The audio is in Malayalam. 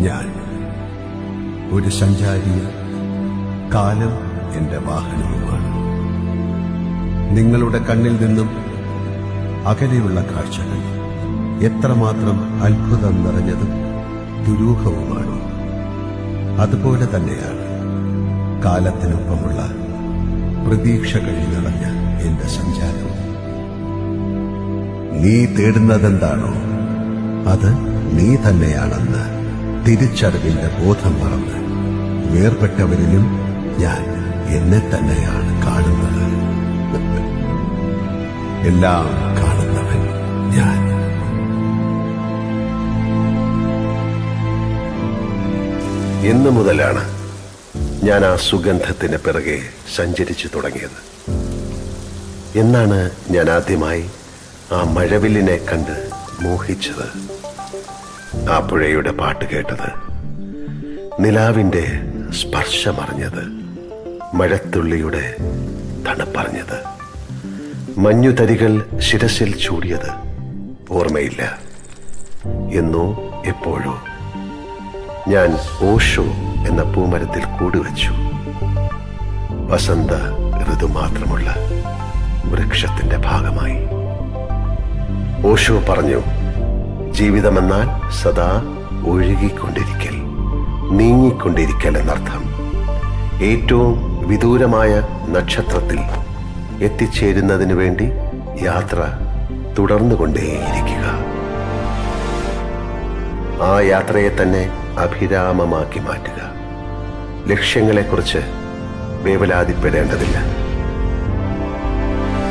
ഞാൻ ഒരു സഞ്ചാരിയും കാലം എന്റെ വാഹനവുമാണ്. നിങ്ങളുടെ കണ്ണിൽ നിന്നും അകലെയുള്ള കാഴ്ചകൾ എത്രമാത്രം അത്ഭുതം നിറഞ്ഞതും ദുരൂഹവുമാണ്. അതുപോലെ തന്നെയാണ് കാലത്തിനൊപ്പമുള്ള പ്രതീക്ഷകൾ നിറഞ്ഞ എന്റെ സഞ്ചാരവും. നീ തേടുന്നതെന്താണോ അത് നീ തന്നെയാണെന്ന് തിരിച്ചറിവിന്റെ ബോധം മറന്ന് വേർപെട്ടവരിലും ഞാൻ എന്നെ തന്നെയാണ് കാണുന്നത്. എല്ലാം കാണുന്നവൻ ഞാൻ. ഇന്നു മുതലാണ് ഞാൻ ആ സുഗന്ധത്തിന് പിറകെ സഞ്ചരിച്ചു തുടങ്ങിയത്. എന്നാണ് ഞാൻ ആദ്യമായി ആ മഴവില്ലിനെ കണ്ട് മോഹിച്ചത്, ആ പുഴയുടെ പാട്ട് കേട്ടത്, നിലാവിന്റെ സ്പർശമറിഞ്ഞത്, മഴത്തുള്ളിയുടെ തണുപ്പറിഞ്ഞത്, മഞ്ഞുതരികൾ ശിരസിൽ ചൂടിയത് ഓർമ്മയില്ല. എന്നോ എപ്പോഴോ ഞാൻ ഓഷോ എന്ന പൂമരത്തിൽ കൂടുവച്ചു. വസന്ത ഋതു മാത്രമുള്ള വൃക്ഷത്തിന്റെ ഭാഗമായി. ഓഷോ പറഞ്ഞു, ജീവിതമെന്നാൽ സദാ ഒഴുകിക്കൊണ്ടിരിക്കൽ, നീങ്ങിക്കൊണ്ടിരിക്കൽ എന്നർത്ഥം. ഏറ്റവും വിദൂരമായ നക്ഷത്രത്തിൽ എത്തിച്ചേരുന്നതിനു വേണ്ടി യാത്ര തുടർന്നുകൊണ്ടേയിരിക്കുക. ആ യാത്രയെ തന്നെ അഭിരാമമാക്കി മാറ്റുക. ലക്ഷ്യങ്ങളെക്കുറിച്ച് വേവലാതിപ്പെടേണ്ടതില്ല.